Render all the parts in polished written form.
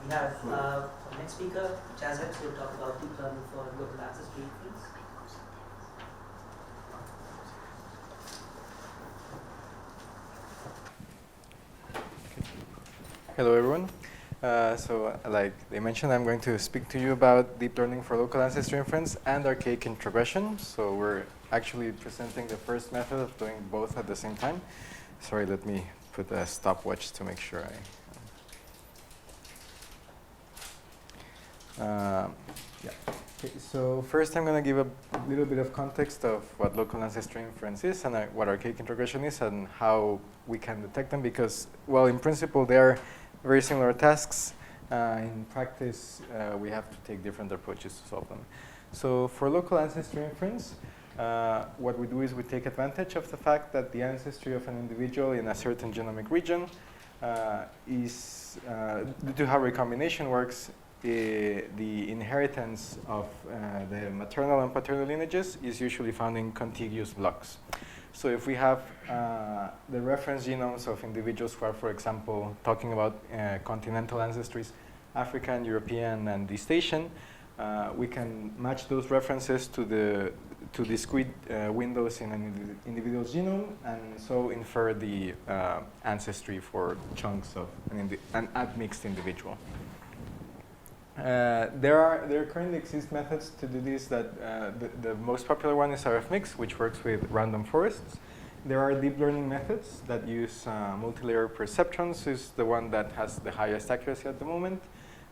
We have our next speaker, Jazeps, who will talk about deep learning for local ancestry inference. Hello, everyone. Like they mentioned, I'm going to speak to you about deep learning for local ancestry inference and archaic introgression. So we're actually presenting the first method of doing both at the same time. Sorry, let me put a stopwatch to make sure yeah. Okay, so first I'm going to give a little bit of context of what local ancestry inference is and what archaic introgression is and how we can detect them because, well, in principle, they are very similar tasks. In practice, we have to take different approaches to solve them. So for local ancestry inference, what we do is we take advantage of the fact that the ancestry of an individual in a certain genomic region is, due to how recombination works, the inheritance of the maternal and paternal lineages is usually found in contiguous blocks. So if we have the reference genomes of individuals who are, for example, talking about continental ancestries, African, European, and East Asian, we can match those references to discrete windows in an individual's genome, and so infer the ancestry for chunks of an admixed individual. There currently exist methods to do this. The most popular one is RFMix, which works with random forests. There are deep learning methods that use multilayer perceptrons, is the one that has the highest accuracy at the moment.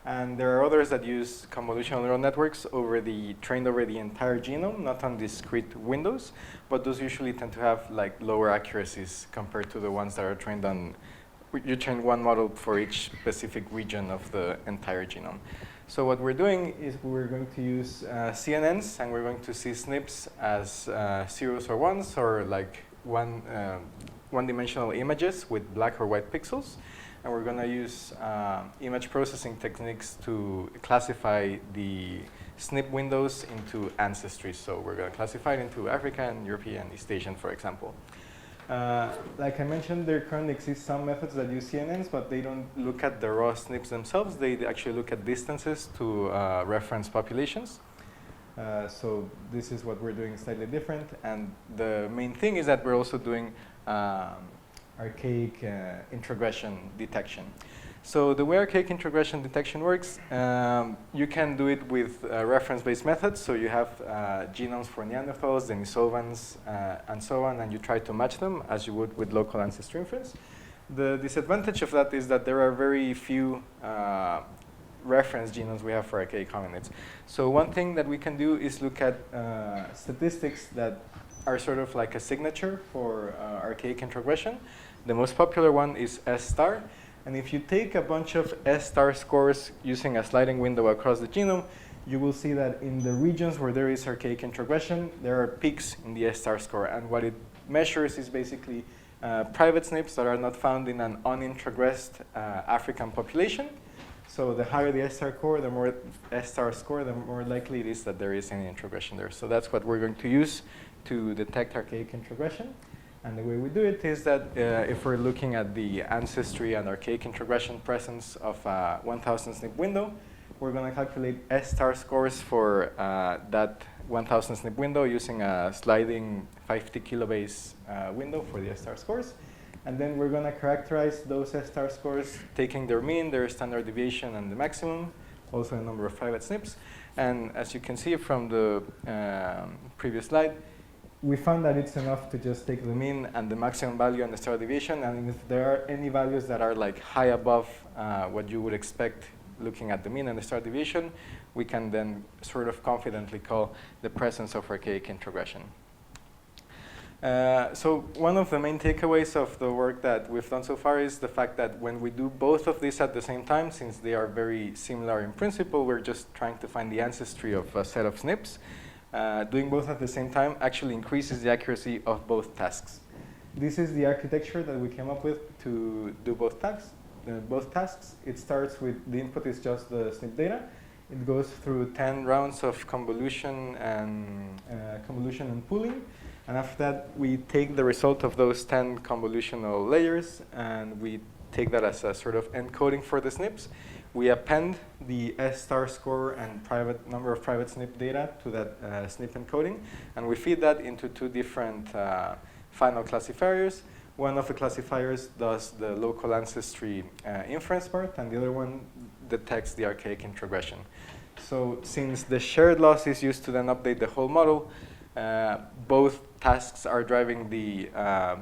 And there are others that use convolutional neural networks trained over the entire genome, not on discrete windows, but those usually tend to have like lower accuracies compared to the ones that are trained on. You train one model for each specific region of the entire genome. So what we're doing is we're going to use CNNs, and we're going to see SNPs as zeros or ones, or like one-dimensional images with black or white pixels. And we're going to use image processing techniques to classify the SNP windows into ancestries. So we're going to classify it into African, European, East Asian, for example. Like I mentioned, there currently exist some methods that use CNNs, but they don't look at the raw SNPs themselves. They actually look at distances to reference populations. So this is what we're doing slightly different. And the main thing is that we're also doing archaic introgression detection. So the way archaic introgression detection works, you can do it with reference-based methods. So you have genomes for Neanderthals, Denisovans, and so on, and you try to match them as you would with local ancestry inference. The disadvantage of that is that there are very few reference genomes we have for archaic hominids. So one thing that we can do is look at statistics that are sort of like a signature for archaic introgression. The most popular one is S star. And if you take a bunch of S star scores using a sliding window across the genome, you will see that in the regions where there is archaic introgression, there are peaks in the S star score. And what it measures is basically private SNPs that are not found in an unintrogressed African population. So the higher the S star score, the more S star score, the more likely it is that there is any introgression there. So that's what we're going to use to detect archaic introgression. And the way we do it is that if we're looking at the ancestry and archaic introgression presence of a 1,000 SNP window, we're going to calculate S star scores for that 1,000 SNP window using a sliding 50 kilobase window for the S star scores. And then we're going to characterize those S star scores, taking their mean, their standard deviation, and the maximum, also the number of private SNPs. And as you can see from the previous slide, we found that it's enough to just take the mean and the maximum value and the standard deviation, and if there are any values that are like high above what you would expect looking at the mean and the standard deviation, we can then sort of confidently call the presence of archaic introgression. So one of the main takeaways of the work that we've done so far is the fact that when we do both of these at the same time, since they are very similar in principle, we're just trying to find the ancestry of a set of SNPs. Doing both at the same time actually increases the accuracy of both tasks. This is the architecture that we came up with to do both tasks. It starts with the input is just the SNP data. It goes through 10 rounds of convolution and pooling. And after that, we take the result of those 10 convolutional layers, and we take that as a sort of encoding for the SNPs. we append the S-star score and number of private SNP data to that SNP encoding, and we feed that into two different final classifiers. One of the classifiers does the local ancestry inference part, and the other one detects the archaic introgression. So since the shared loss is used to then update the whole model, both tasks are driving the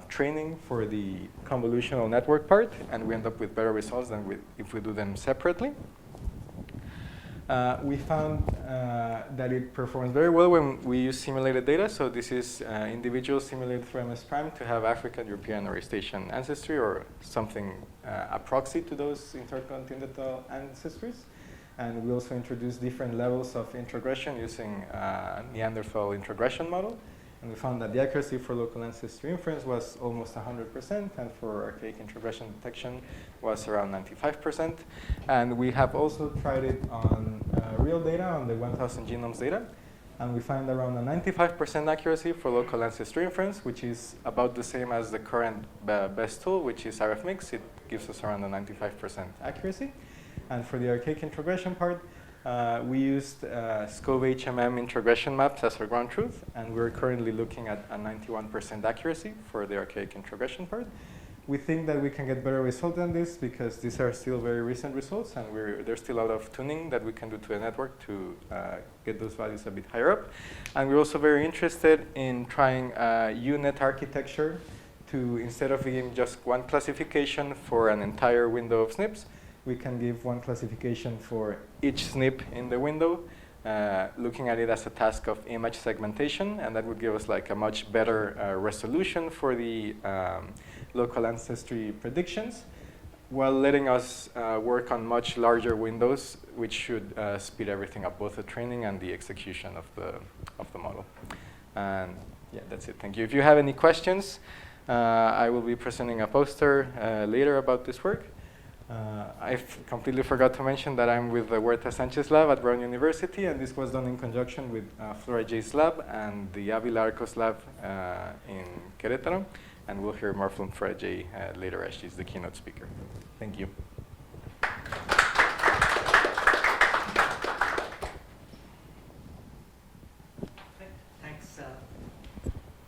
training for the convolutional network part, and we end up with better results than if we do them separately. We found that it performs very well when we use simulated data. So this is individuals simulated through MS Prime to have African, European, or East Asian ancestry, or something a proxy to those intercontinental ancestries. And we also introduced different levels of introgression using Neanderthal introgression model. And we found that the accuracy for local ancestry inference was almost 100%, and for archaic introgression detection was around 95%. And we have also tried it on real data, on the 1,000 genomes data. And we find around a 95% accuracy for local ancestry inference, which is about the same as the current best tool, which is admixed. It gives us around a 95% accuracy. And for the archaic introgression part, we used SCOVE HMM introgression maps as our ground truth, and we're currently looking at a 91% accuracy for the archaic introgression part. We think that we can get better results than this because these are still very recent results, and there's still a lot of tuning that we can do to the network to get those values a bit higher up. And we're also very interested in trying a UNet architecture to, instead of giving just one classification for an entire window of SNPs, we can give one classification for each SNP in the window, looking at it as a task of image segmentation, and that would give us like a much better resolution for the local ancestry predictions, while letting us work on much larger windows, which should speed everything up, both the training and the execution of the model. And yeah, that's it. Thank you. If you have any questions, I will be presenting a poster later about this work. I completely forgot to mention that I'm with the Huerta-Sanchez lab at Brown University, and this was done in conjunction with Flora Jay's lab and the Ávila-Arcos lab in Querétaro. And we'll hear more from Flora Jay later as she's the keynote speaker. Thank you.